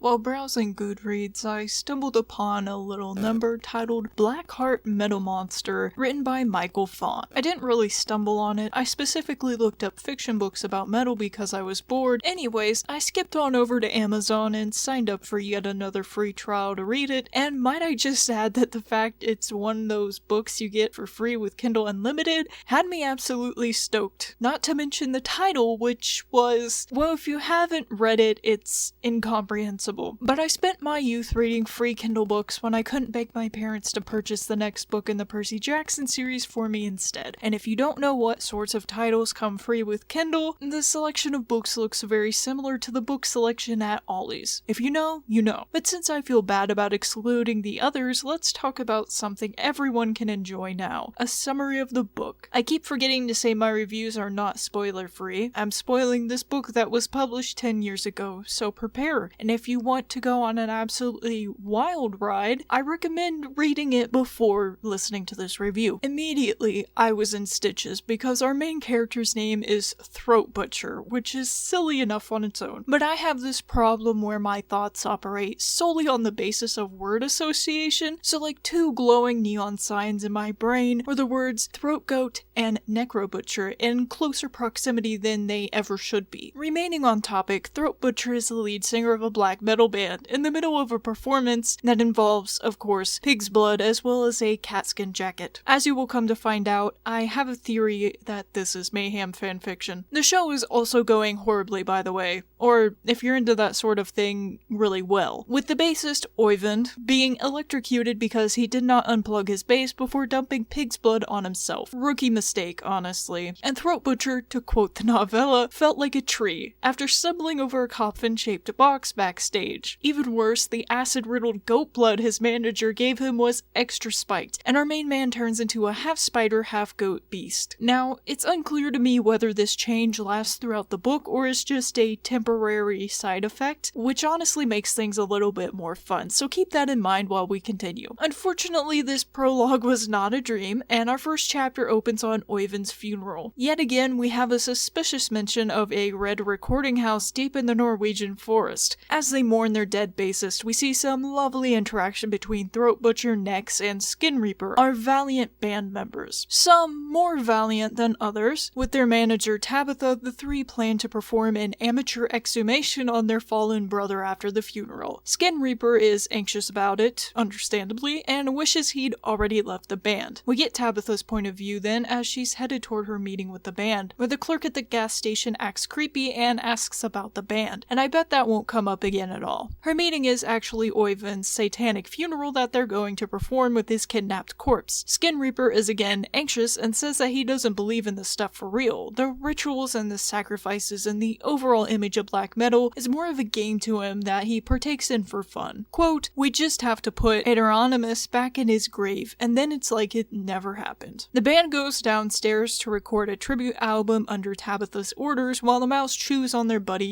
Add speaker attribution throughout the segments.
Speaker 1: While browsing Goodreads, I stumbled upon a little number titled Blackheart Metal Monster, written by Michael Faun. I didn't really stumble on it, I specifically looked up fiction books about metal because I was bored. Anyways, I skipped on over to Amazon and signed up for yet another free trial to read it, and might I just add that the fact it's one of those books you get for free with Kindle Unlimited had me absolutely stoked. Not to mention the title, which was, well, if you haven't read it, it's incomprehensible. But I spent my youth reading free Kindle books when I couldn't beg my parents to purchase the next book in the Percy Jackson series for me instead. And if you don't know what sorts of titles come free with Kindle, the selection of books looks very similar to the book selection at Ollie's. If you know, you know. But since I feel bad about excluding the others, let's talk about something everyone can enjoy now. A summary of the book. I keep forgetting to say my reviews are not spoiler free. I'm spoiling this book that was published 10 years ago, so prepare. And if you want to go on an absolutely wild ride, I recommend reading it before listening to this review. Immediately, I was in stitches because our main character's name is Throat Butcher, which is silly enough on its own. But I have this problem where my thoughts operate solely on the basis of word association, so like two glowing neon signs in my brain were the words Throat Goat and Necro Butcher in closer proximity than they ever should be. Remaining on topic, Throat Butcher is the lead singer of a black metal band in the middle of a performance that involves, of course, pig's blood as well as a catskin jacket. As you will come to find out, I have a theory that this is Mayhem fanfiction. The show is also going horribly, by the way, or if you're into that sort of thing, really well, with the bassist, Oyvind, being electrocuted because he did not unplug his bass before dumping pig's blood on himself. Rookie mistake, honestly. And Throat Butcher, to quote the novella, felt like a tree after stumbling over a coffin-shaped box backstage. Even worse, the acid-riddled goat blood his manager gave him was extra spiked, and our main man turns into a half-spider, half-goat beast. Now, it's unclear to me whether this change lasts throughout the book or is just a temporary side effect, which honestly makes things a little bit more fun, so keep that in mind while we continue. Unfortunately, this prologue was not a dream, and our first chapter opens on Oyvind's funeral. Yet again, we have a suspicious mention of a red recording house deep in the Norwegian forest. As they mourn their dead bassist, we see some lovely interaction between Throat Butcher, Nex, and Skin Reaper, our valiant band members. Some more valiant than others. With their manager Tabitha, the three plan to perform an amateur exhumation on their fallen brother after the funeral. Skin Reaper is anxious about it, understandably, and wishes he'd already left the band. We get Tabitha's point of view then as she's headed toward her meeting with the band, where the clerk at the gas station acts creepy and asks about the band, and I bet that won't come up again at all. Her meeting is actually Oyvind's satanic funeral that they're going to perform with his kidnapped corpse. Skin Reaper is again anxious and says that he doesn't believe in this stuff for real. The rituals and the sacrifices and the overall image of black metal is more of a game to him that he partakes in for fun. Quote, "We just have to put Aderonimus back in his grave, and then it's like it never happened." The band goes downstairs to record a tribute album under Tabitha's orders while the mouse chews on their buddy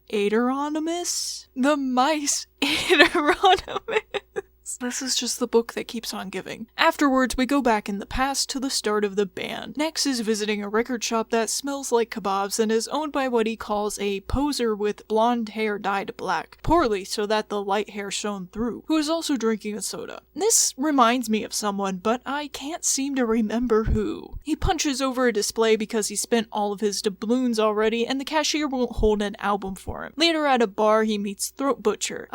Speaker 1: Aderonimus? The mice Aderonimus. This is just the book that keeps on giving. Afterwards, we go back in the past to the start of the band. Nex is visiting a record shop that smells like kebabs and is owned by what he calls a poser with blonde hair dyed black, poorly so that the light hair shone through, who is also drinking a soda. This reminds me of someone, but I can't seem to remember who. He punches over a display because he spent all of his doubloons already and the cashier won't hold an album for him. Later at a bar, he meets Throat Butcher.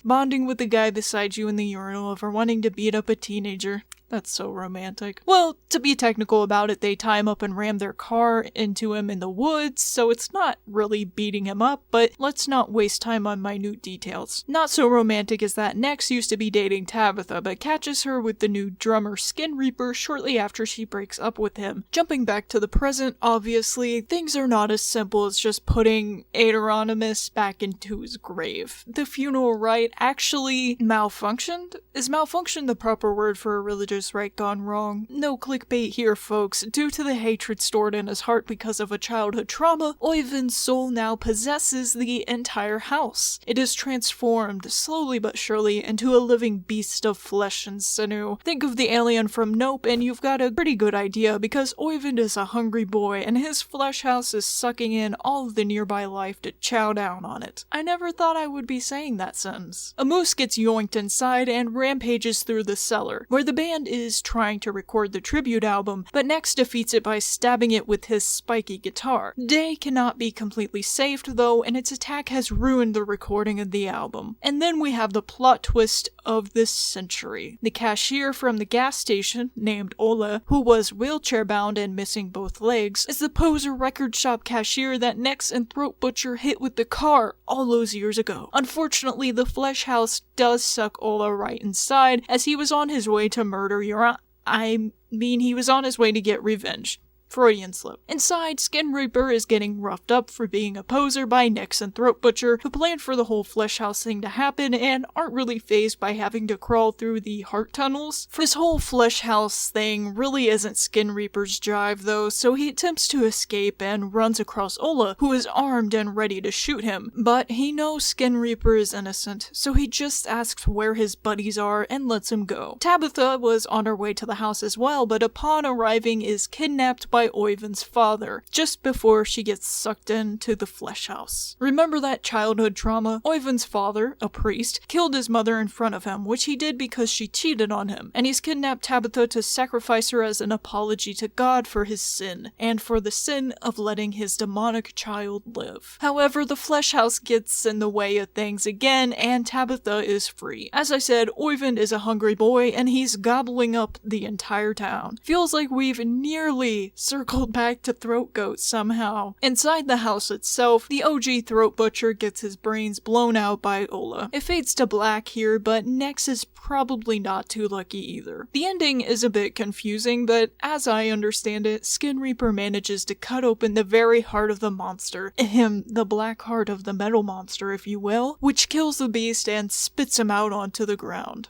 Speaker 1: Bonding with the guy beside you in the urinal over wanting to beat up a teenager. That's so romantic. Well, to be technical about it, they tie him up and ram their car into him in the woods, so it's not really beating him up, but let's not waste time on minute details. Not so romantic as that Nex used to be dating Tabitha, but catches her with the new drummer Skin Reaper shortly after she breaks up with him. Jumping back to the present, obviously, things are not as simple as just putting Aderonimus back into his grave. The funeral rite actually malfunctioned? Is malfunction the proper word for a religious just right gone wrong. No clickbait here, folks. Due to the hatred stored in his heart because of a childhood trauma, Oyvind's soul now possesses the entire house. It is transformed, slowly but surely, into a living beast of flesh and sinew. Think of the alien from Nope and you've got a pretty good idea, because Oyvind is a hungry boy and his flesh house is sucking in all of the nearby life to chow down on it. I never thought I would be saying that sentence. A moose gets yoinked inside and rampages through the cellar, where the band is trying to record the tribute album, but Nex defeats it by stabbing it with his spiky guitar. Day cannot be completely saved though, and its attack has ruined the recording of the album. And then we have the plot twist of this century. The cashier from the gas station, named Ola, who was wheelchair bound and missing both legs, is the poser record shop cashier that Nex and Throat Butcher hit with the car all those years ago. Unfortunately, the flesh house does suck Ola right inside, as he was on his way to murder he was on his way to get revenge. Freudian slip. Inside, Skin Reaper is getting roughed up for being a poser by Nex and Throat Butcher, who planned for the whole flesh house thing to happen and aren't really fazed by having to crawl through the heart tunnels. This whole flesh house thing really isn't Skin Reaper's jive though, so he attempts to escape and runs across Ola, who is armed and ready to shoot him. But he knows Skin Reaper is innocent, so he just asks where his buddies are and lets him go. Tabitha was on her way to the house as well, but upon arriving is kidnapped by Oyvind's father, just before she gets sucked into the flesh house. Remember that childhood trauma? Oyvind's father, a priest, killed his mother in front of him, which he did because she cheated on him, and he's kidnapped Tabitha to sacrifice her as an apology to God for his sin, and for the sin of letting his demonic child live. However, the flesh house gets in the way of things again, and Tabitha is free. As I said, Oyvind is a hungry boy, and he's gobbling up the entire town. Feels like we've nearly circled back to Throat Goat somehow. Inside the house itself, the OG Throat Butcher gets his brains blown out by Ola. It fades to black here, but Nex is probably not too lucky either. The ending is a bit confusing, but as I understand it, Skin Reaper manages to cut open the very heart of the monster, the black heart of the metal monster if you will, which kills the beast and spits him out onto the ground.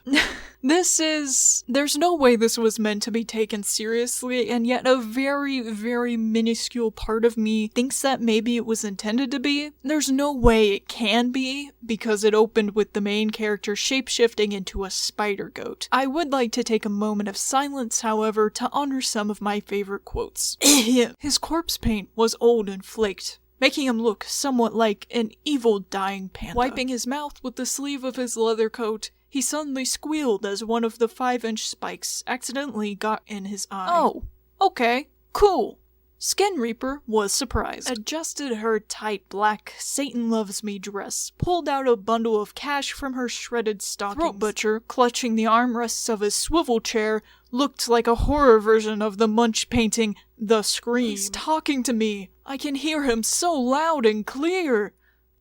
Speaker 1: There's no way this was meant to be taken seriously, and yet a very, very minuscule part of me thinks that maybe it was intended to be. There's no way it can be, because it opened with the main character shapeshifting into a spider goat. I would like to take a moment of silence, however, to honor some of my favorite quotes. His corpse paint was old and flaked, making him look somewhat like an evil dying panda. Wiping his mouth with the sleeve of his leather coat, he suddenly squealed as one of the 5-inch spikes accidentally got in his eye. Oh, okay, cool. Skin Reaper was surprised, adjusted her tight black Satan Loves Me dress, pulled out a bundle of cash from her shredded stockings. Throat Butcher, clutching the armrests of his swivel chair, looked like a horror version of the Munch painting, The Scream. He's talking to me. I can hear him so loud and clear.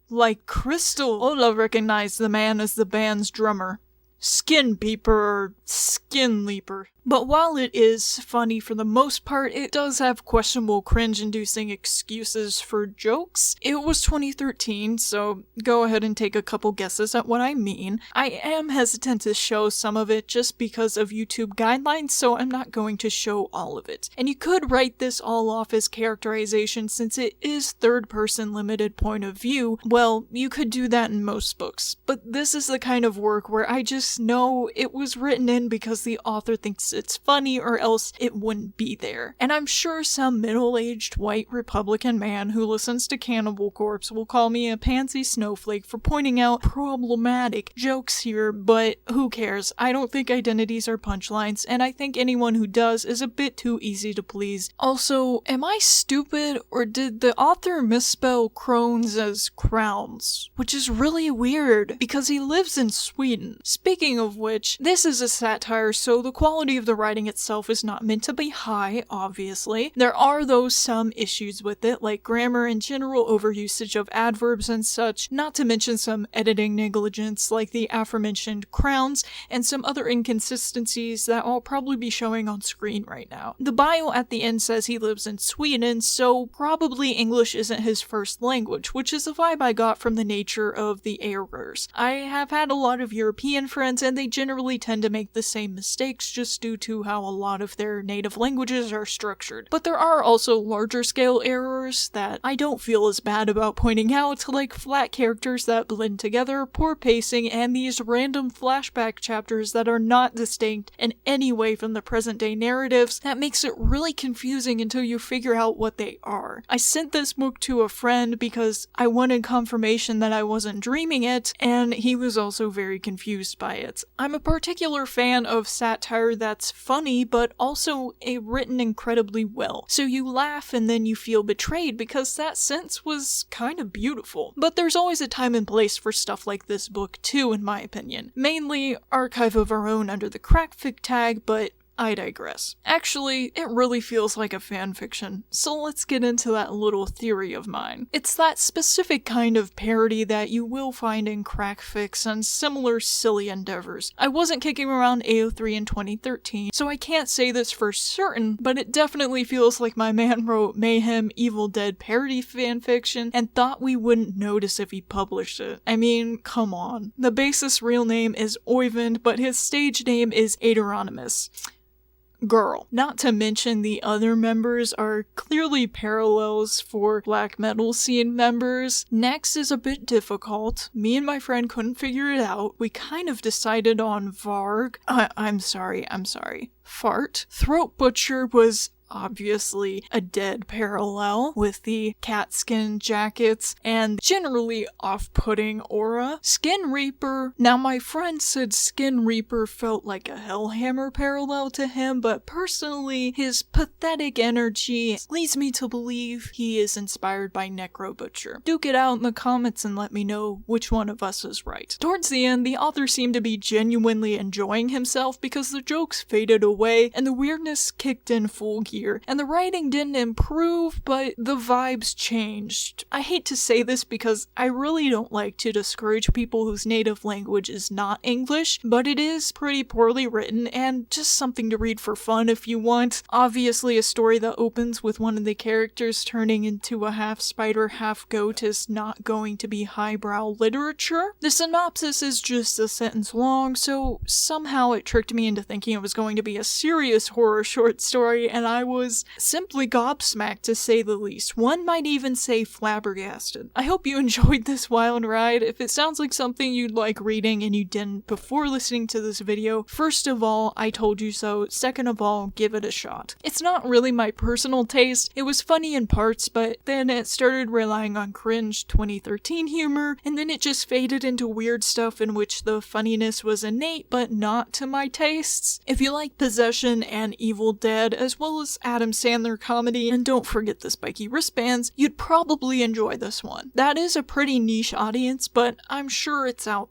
Speaker 1: Like crystal. Ola recognized the man as the band's drummer. Skin Peeper or Skin Leaper. But while it is funny for the most part, it does have questionable cringe-inducing excuses for jokes. It was 2013, so go ahead and take a couple guesses at what I mean. I am hesitant to show some of it just because of YouTube guidelines, so I'm not going to show all of it. And you could write this all off as characterization since it is third-person limited point of view. Well, you could do that in most books, but this is the kind of work where I just know it was written in because the author thinks it's funny, or else it wouldn't be there. And I'm sure some middle-aged white Republican man who listens to Cannibal Corpse will call me a pansy snowflake for pointing out problematic jokes here, but who cares? I don't think identities are punchlines, and I think anyone who does is a bit too easy to please. Also, am I stupid, or did the author misspell crones as crowns? Which is really weird, because he lives in Sweden. Speaking of which, this is a satire, so the quality of the writing itself is not meant to be high, obviously. There are though some issues with it, like grammar and general overusage of adverbs and such, not to mention some editing negligence like the aforementioned crowns, and some other inconsistencies that I'll probably be showing on screen right now. The bio at the end says he lives in Sweden, so probably English isn't his first language, which is a vibe I got from the nature of the errors. I have had a lot of European friends, and they generally tend to make the same mistakes just due due to how a lot of their native languages are structured. But there are also larger scale errors that I don't feel as bad about pointing out, like flat characters that blend together, poor pacing, and these random flashback chapters that are not distinct in any way from the present day narratives that makes it really confusing until you figure out what they are. I sent this book to a friend because I wanted confirmation that I wasn't dreaming it, and he was also very confused by it. I'm a particular fan of satire that's funny, but also written incredibly well. So you laugh and then you feel betrayed because that sense was kind of beautiful. But there's always a time and place for stuff like this book too, in my opinion. Mainly Archive of Our Own under the crackfic tag, but I digress. Actually, it really feels like a fanfiction, so let's get into that little theory of mine. It's that specific kind of parody that you will find in crackfics and similar silly endeavors. I wasn't kicking around AO3 in 2013, so I can't say this for certain, but it definitely feels like my man wrote Mayhem Evil Dead parody fanfiction and thought we wouldn't notice if he published it. I mean, come on. The bassist's real name is Oyvind, but his stage name is Aderonimus. Girl. Not to mention the other members are clearly parallels for black metal scene members. Next is a bit difficult. Me and my friend couldn't figure it out. We kind of decided on Varg. I'm sorry. Fart. Throat Butcher was obviously a dead parallel with the cat skin jackets and generally off-putting aura. Skin Reaper. Now my friend said Skin Reaper felt like a Hellhammer parallel to him, but personally his pathetic energy leads me to believe he is inspired by Necro Butcher. Duke it out in the comments and let me know which one of us is right. Towards the end, the author seemed to be genuinely enjoying himself because the jokes faded away and the weirdness kicked in full gear. And the writing didn't improve, but the vibes changed. I hate to say this because I really don't like to discourage people whose native language is not English, but it is pretty poorly written and just something to read for fun if you want. Obviously, a story that opens with one of the characters turning into a half spider, half goat is not going to be highbrow literature. The synopsis is just a sentence long, so somehow it tricked me into thinking it was going to be a serious horror short story, and I was simply gobsmacked to say the least. One might even say flabbergasted. I hope you enjoyed this wild ride. If it sounds like something you'd like reading and you didn't before listening to this video, first of all, I told you so. Second of all, give it a shot. It's not really my personal taste. It was funny in parts, but then it started relying on cringe 2013 humor, and then it just faded into weird stuff in which the funniness was innate but not to my tastes. If you like Possession and Evil Dead, as well as Adam Sandler comedy, and don't forget the spiky wristbands, you'd probably enjoy this one. That is a pretty niche audience, but I'm sure it's out